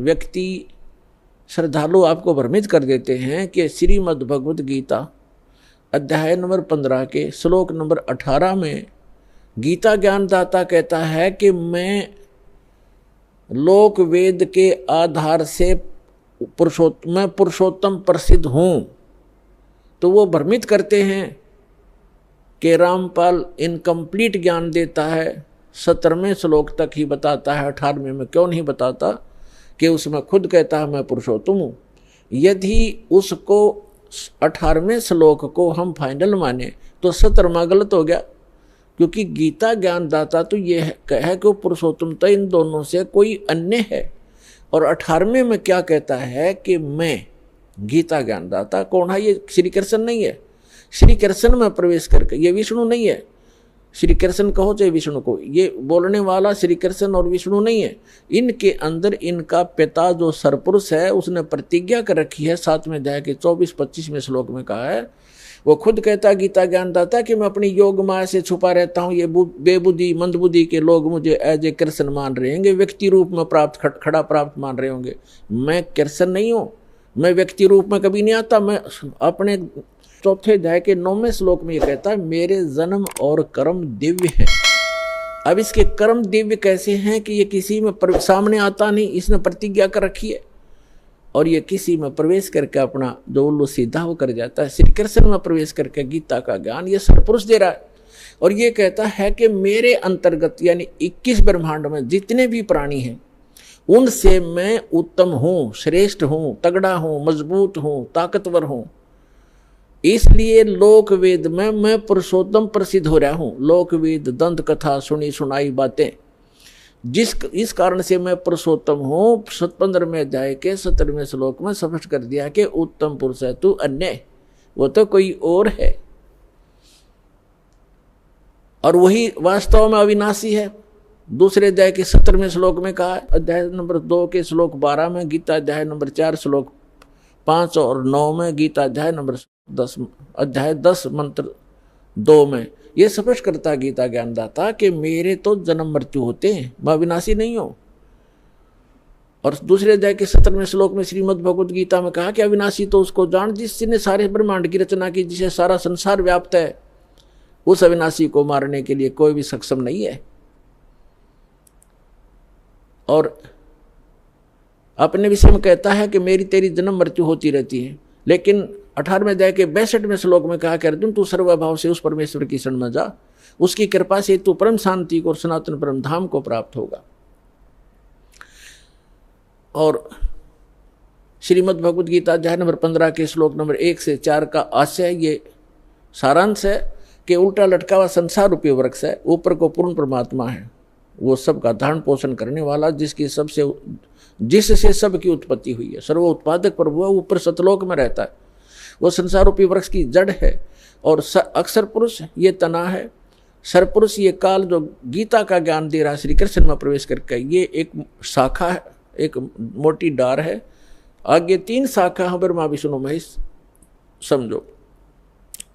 व्यक्ति श्रद्धालु आपको भ्रमित कर देते हैं कि श्रीमद् भगवद गीता अध्याय नंबर 15 के श्लोक नंबर 18 में गीता ज्ञानदाता कहता है कि मैं लोक वेद के आधार से पुरुषोत्तम प्रसिद्ध हूँ। तो वो भ्रमित करते हैं कि रामपाल इनकम्प्लीट ज्ञान देता है, 17वें श्लोक तक ही बताता है, 18वें में क्यों नहीं बताता कि उसमें खुद कहता है मैं पुरुषोत्तम हूँ। यदि उसको 18वें श्लोक को हम फाइनल माने तो 17वां गलत हो गया, क्योंकि गीता ज्ञानदाता तो ये है कि पुरुषोत्तमता इन दोनों से कोई अन्य है। और 18वें में क्या कहता है कि मैं गीता ज्ञानदाता कौन है? ये श्री कृष्ण नहीं है। श्री कृष्ण में प्रवेश करके, ये विष्णु नहीं है। श्री कृष्ण कहो चाहे विष्णु को, ये बोलने वाला श्री कृष्ण और विष्णु नहीं है। इनके अंदर इनका पिता जो सरपुरुष है उसने प्रतिज्ञा कर रखी है, 7वें अध्याय के 24-25वें श्लोक में कहा है, वो खुद कहता है गीता ज्ञानदाता कि मैं अपनी योग माया से छुपा रहता हूँ। ये बेबुद्धि मंदबुद्धि के लोग मुझे एज ए कृष्ण मान रहे होंगे, व्यक्ति रूप में खड़ा प्राप्त मान रहे होंगे। मैं कृष्ण नहीं हूँ, मैं व्यक्ति रूप में कभी नहीं आता। मैं अपने 4थे अध्याय के 9वें श्लोक में ये कहता है मेरे जन्म और कर्म दिव्य हैं। अब इसके कर्म दिव्य कैसे हैं कि ये किसी में सामने आता नहीं, इसने प्रतिज्ञा कर रखी है और ये किसी में प्रवेश करके अपना जो उल्लू सीधा वो कर जाता है। श्री कृष्ण में प्रवेश करके गीता का ज्ञान ये सरपुरुष दे रहा है और ये कहता है कि मेरे अंतर्गत यानी 21 ब्रह्मांड में जितने भी प्राणी हैं उनसे मैं उत्तम हूँ, श्रेष्ठ हूँ, तगड़ा हूँ, मजबूत हूँ, ताकतवर हूँ। इसलिए लोक वेद में मैं पुरुषोत्तम प्रसिद्ध हो रहा हूँ। लोक वेद दंत कथा सुनी सुनाई बातें, इस कारण से मैं पुरुषोत्तम हूँ। 15वें अध्याय के 17वें श्लोक में स्पष्ट कर दिया कि उत्तम पुरुष है तू अन्य, वो तो कोई और है और वही वास्तव में अविनाशी है। दूसरे अध्याय के 17वें श्लोक में कहा, अध्याय नंबर 2 के श्लोक 12 में, गीता अध्याय नंबर 4 श्लोक 5 और 9 में, गीता अध्याय नंबर 10 मंत्र 2 में ये स्पष्ट करता गीता ज्ञानदाता कि मेरे तो जन्म मृत्यु होते हैं, मैं अविनाशी नहीं हूं। और दूसरे अध्याय के 17वें श्लोक में श्रीमद् भगवद गीता में कहा कि अविनाशी तो उसको जान जिसने सारे ब्रह्मांड की रचना की, जिसे सारा संसार व्याप्त है। उस अविनाशी को मारने के लिए कोई भी सक्षम नहीं है। और अपने विषय में कहता है कि मेरी तेरी जन्म मृत्यु होती रहती है। लेकिन 18वें अध्याय के 62वें श्लोक में कहा कि अर्जुन तू सर्वभाव से उस परमेश्वर की शरण में जा, उसकी कृपा से तू परम शांति को और सनातन परम धाम को प्राप्त होगा। और श्रीमद् भगवद गीता अध्याय नंबर 15 के श्लोक नंबर 1 से 4 का आशय ये सारांश है कि उल्टा लटका हुआ संसार रूपी वृक्ष है, ऊपर को पूर्ण परमात्मा है, वो सबका धारण पोषण करने वाला, जिससे सबकी उत्पत्ति हुई है। सर्व उत्पादक प्रभु है, ऊपर सतलोक में रहता है। वो संसार रूपी वृक्ष की जड़ है और अक्षर पुरुष ये तना है। सरपुरुष ये काल जो गीता का ज्ञान दे रहा है श्री कृष्ण में प्रवेश करके, ये एक शाखा है, एक मोटी डार है। आगे 3 शाखा है, ब्रह्मा विष्णु महेश समझो,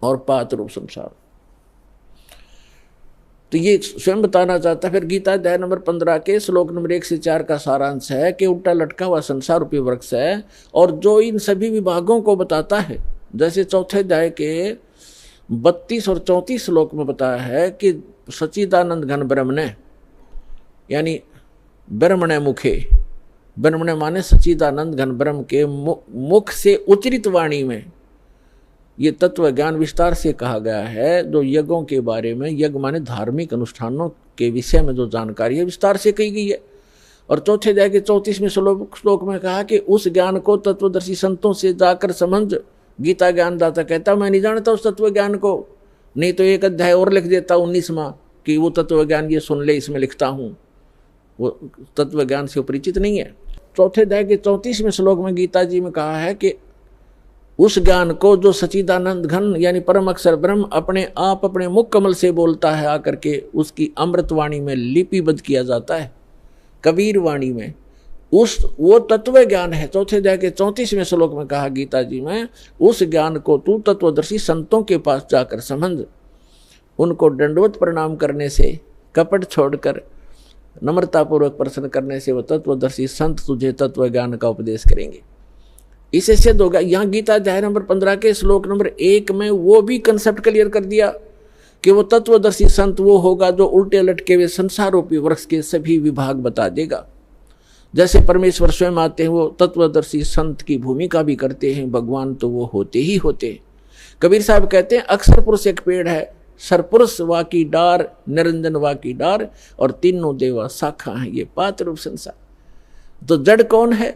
और पात रूप संसार। तो ये स्वयं बताना चाहता है। फिर गीता अध्याय नंबर 15 के श्लोक नंबर 1 से 4 का सारांश है कि उल्टा लटका हुआ संसार रूपी वृक्ष है और जो इन सभी विभागों को बताता है। जैसे 4थे अध्याय के 32 और 34 श्लोक में बताया है कि सच्चिदानंद घन ब्रह्मणे यानी ब्रह्मणे मुखे, ब्रह्मणे माने सच्चिदानंद घन ब्रह्म के मुख से उच्चरित वाणी में ये तत्व ज्ञान विस्तार से कहा गया है। जो यज्ञों के बारे में, यज्ञ माने धार्मिक अनुष्ठानों के विषय में जो जानकारी है विस्तार से कही गई है। और 4थे अध्याय के 34वें श्लोक में कहा कि उस ज्ञान को तत्वदर्शी संतों से जाकर समझ। गीता ज्ञानदाता कहता मैं नहीं जानता उस तत्व ज्ञान को, नहीं तो एक अध्याय और लिख देता 19वां कि वो तत्व ज्ञान ये सुन ले, इसमें लिखता हूँ। वो तत्व ज्ञान से परिचित नहीं है। 4थे अध्याय के 34वें श्लोक में गीता जी में कहा है कि उस ज्ञान को जो सच्चिदानंद घन यानी परम अक्षर ब्रह्म अपने आप अपने मुख कमल से बोलता है आकर के, उसकी अमृत वाणी में लिपिबद्ध किया जाता है, कबीर वाणी में, वो तत्व ज्ञान है। 4थे अध्याय के 34वें श्लोक में कहा गीता जी में, उस ज्ञान को तू तत्वदर्शी संतों के पास जाकर समझ। उनको दंडवत प्रणाम करने से, कपट छोड़कर नम्रतापूर्वक प्रश्न करने से वो तत्वदर्शी संत तुझे तत्व ज्ञान का उपदेश करेंगे। इसे सिद्ध होगा। यहाँ गीता अध्याय नंबर 15 के श्लोक नंबर 1 में वो भी कंसेप्ट क्लियर कर दिया कि वो तत्वदर्शी संत वो होगा जो उल्टे लटके हुए संसार रूपी वृक्ष के सभी विभाग बता देगा। जैसे परमेश्वर स्वयं आते हैं, वो तत्वदर्शी संत की भूमिका भी करते हैं। भगवान तो वो होते ही होते हैं। कबीर साहब कहते हैं अक्षर पुरुष एक पेड़ है, सरपुरुष वा की डार, निरंजन वा की डार, और तीनों देवा शाखा है ये पात्र रूप संसार। तो जड़ कौन है?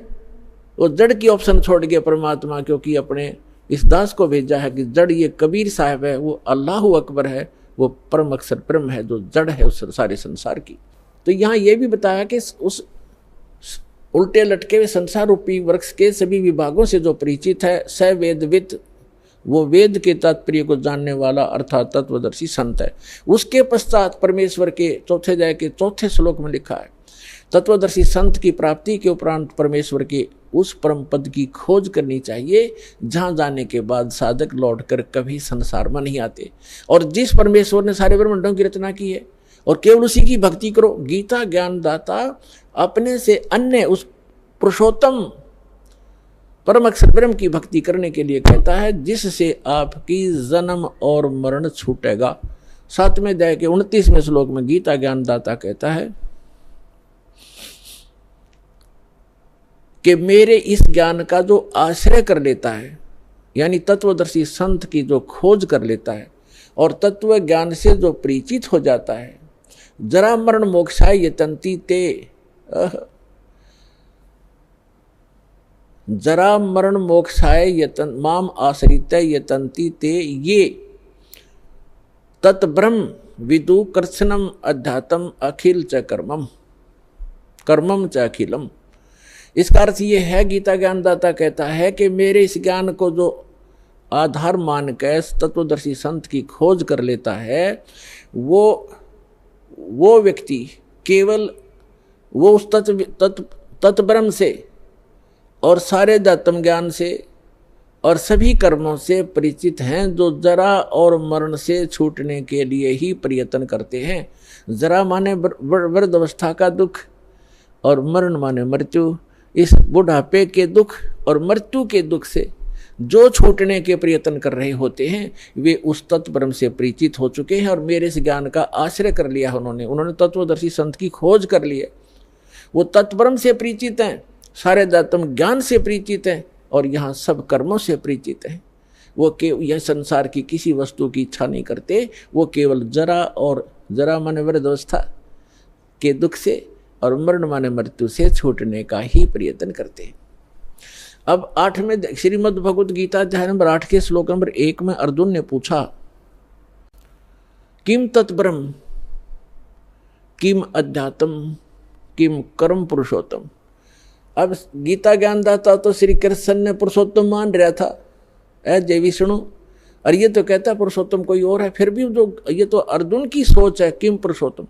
वो जड़ की ऑप्शन छोड़ गया परमात्मा, क्योंकि अपने इस दास को भेजा है कि जड़ ये कबीर साहब है, वो अल्लाह अकबर है, वो परम अक्षर ब्रह्म है जो जड़ है उस सारे संसार की। तो यहाँ ये भी बताया कि उस उल्टे लटके हुए संसार रूपी वृक्ष के सभी विभागों से जो परिचित है, स वेदविद, वो वेद के तात्पर्य को जानने वाला अर्थात तत्वदर्शी संत है। उसके पश्चात परमेश्वर के चौथे अध्याय के चौथे श्लोक में लिखा है तत्वदर्शी संत की प्राप्ति के उपरांत परमेश्वर के उस परम पद की खोज करनी चाहिए जहां जाने के बाद साधक लौटकर कभी संसार में नहीं आते, और जिस परमेश्वर ने सारे ब्रह्मांडों की रचना की है, और केवल उसी की भक्ति करो। गीता ज्ञानदाता अपने से अन्य उस पुरुषोत्तम परम अक्षर ब्रह्म की भक्ति करने के लिए कहता है, जिससे आपकी जन्म और मरण छूटेगा। 7वें अध्याय के 29वें श्लोक में गीता ज्ञानदाता कहता है कि मेरे इस ज्ञान का जो आश्रय कर लेता है, यानी तत्वदर्शी संत की जो खोज कर लेता है और तत्व ज्ञान से जो परिचित हो जाता है, जरा मरण मोक्षाय यतन्ति ते, जरा मरण मोक्षाय यतन माम आश्रित यतन्ति ते ये तत्ब्रह्म विदु कृत्स्नम अध्यात्म अखिल च कर्मम कर्मम च अखिलम। इसका अर्थ ये है, गीता ज्ञानदाता कहता है कि मेरे इस ज्ञान को जो आधार मान कर तत्वदर्शी संत की खोज कर लेता है, वो व्यक्ति केवल वो उस तत्ब्रह्म से और सारे अध्यात्म ज्ञान से और सभी कर्मों से परिचित हैं, जो जरा और मरण से छूटने के लिए ही प्रयत्न करते हैं। जरा माने वृद्धावस्था का दुख और मरण माने मृत्यु। इस बुढ़ापे के दुख और मृत्यु के दुख से जो छूटने के प्रयत्न कर रहे होते हैं, वे उस तत्ब्रह्म से परिचित हो चुके हैं और मेरे इस ज्ञान का आश्रय कर लिया है। उन्होंने तत्वदर्शी संत की खोज कर ली है। वो तत्ब्रह्म से परिचित हैं, सारे अध्यात्म ज्ञान से परिचित हैं और यहाँ सब कर्मों से परिचित हैं। वो यह संसार की किसी वस्तु की इच्छा नहीं करते। वो केवल जरा माने वृद्धावस्था के दुख से और मरण माने मृत्यु से छूटने का ही प्रयत्न करते हैं। अब 8वें श्रीमद् भगवद गीता अध्याय नंबर 8 के श्लोक नंबर 1 में अर्जुन ने पूछा, किम तत्ब्रह्म किम अध्यात्म किम कर्म पुरुषोत्तम। अब गीता ज्ञानदाता तो श्री कृष्ण ने पुरुषोत्तम मान रहा था, जय विष्णु, और ये तो कहता पुरुषोत्तम कोई और है। फिर भी जो ये तो अर्जुन की सोच है, किम पुरुषोत्तम।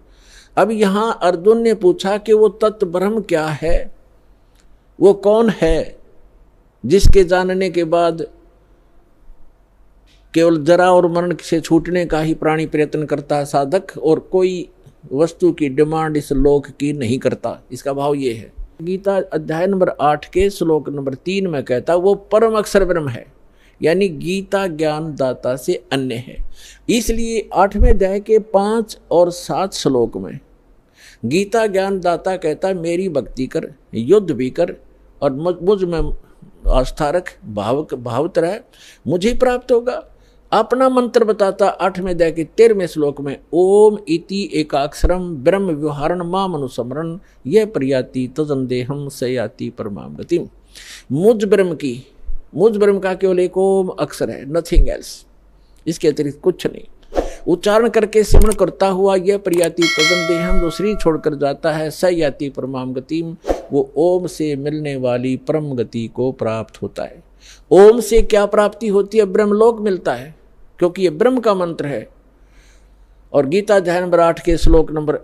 अब यहां अर्जुन ने पूछा कि वो तत्व ब्रह्म क्या है, वो कौन है जिसके जानने के बाद केवल जरा और मरण से छूटने का ही प्राणी प्रयत्न करता है साधक, और कोई वस्तु की डिमांड इस लोक की नहीं करता। इसका भाव ये है। गीता अध्याय नंबर 8 के श्लोक नंबर 3 में कहता वो परम अक्षर ब्रह्म है, यानी गीता ज्ञान दाता से अन्य है। इसलिए 8वें अध्याय के 5 और 7 श्लोक में गीता ज्ञान दाता कहता मेरी भक्ति कर, युद्ध भी कर और मुझ में आस्था रख, भावत रह, मुझे प्राप्त होगा। अपना मंत्र बताता 8वें अध्याय के 13वें श्लोक में, ओम इति एकाक्षरम ब्रह्म व्यवहारण माम अनुस्मरण यह प्रयाति तजंदेहम सयाति परमाम गतिम। मुझ ब्रह्म का केवल एक ओम अक्षर है, नथिंग एल्स, इसके अतिरिक्त कुछ नहीं। उच्चारण करके सिमरण करता हुआ यह प्रयाति तजंदेहम, जो शरीर छोड़कर जाता है, सयाति परमाम गतिम, वो ओम से मिलने वाली परम गति को प्राप्त होता है। ओम से क्या प्राप्ति होती है? ब्रह्मलोक मिलता है, क्योंकि ये ब्रह्म का मंत्र है। और गीता अध्याय नंबर 8 के श्लोक नंबर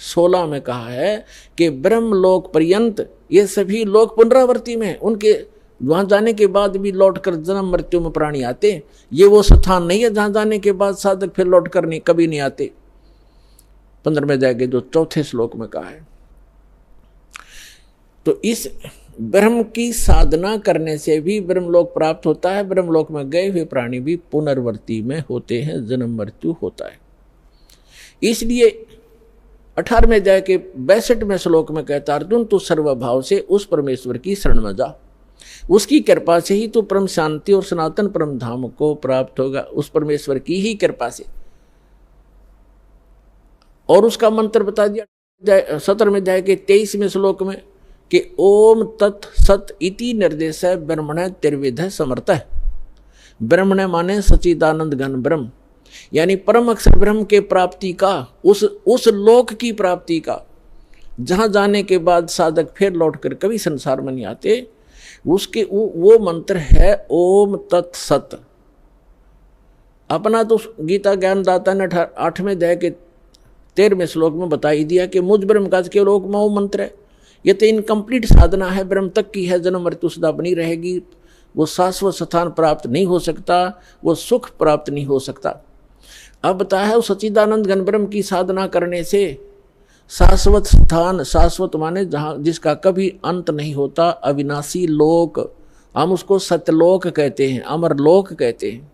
16 में कहा है कि ब्रह्मलोक पर्यंत ये सभी लोग पुनरावर्ती में, उनके वहां जाने के बाद भी लौटकर जन्म मृत्यु में प्राणी आते। ये वो स्थान नहीं है जहां जाने के बाद साधक फिर लौटकर कभी नहीं आते। 15वें अध्याय के जो 4थे श्लोक में कहा है। तो इस ब्रह्म की साधना करने से भी ब्रह्मलोक प्राप्त होता है। ब्रह्मलोक में गए हुए प्राणी भी पुनर्वर्ती में होते हैं, जन्म मृत्यु होता है। इसलिए 18वें अध्याय के 62वें श्लोक में कहता अर्जुन तू सर्वभाव से उस परमेश्वर की शरण में जा, उसकी कृपा से ही तू परम शांति और सनातन परम धाम को प्राप्त होगा, उस परमेश्वर की ही कृपा से। और उसका मंत्र बता दिया 17वें अध्याय के 23वें श्लोक में कि ओम तत् सत इति निर्देश है ब्रह्मण त्रिविध समर्थ है। ब्रह्मण माने सच्चिदानंद घन ब्रह्म, यानी परम अक्षर ब्रह्म के प्राप्ति का, उस लोक की प्राप्ति का, जहां जाने के बाद साधक फिर लौटकर कभी संसार में नहीं आते, उसके वो मंत्र है ओम तत् सत। अपना तो गीता ज्ञानदाता ने 8वें अध्याय के 13वें श्लोक में बता ही दिया कि मुझ ब्रह्म का केवल एक वो मंत्र है। ये तो इनकम्प्लीट साधना है, ब्रह्म तक की है, जन्म मृत्यु सदा बनी रहेगी, वो शाश्वत स्थान प्राप्त नहीं हो सकता, वो सुख प्राप्त नहीं हो सकता। अब बताया है उस सच्चिदानंद घन ब्रह्म की साधना करने से शाश्वत स्थान, शाश्वत माने जहाँ जिसका कभी अंत नहीं होता, अविनाशी लोक, हम उसको सत्यलोक कहते हैं, अमर लोक कहते हैं।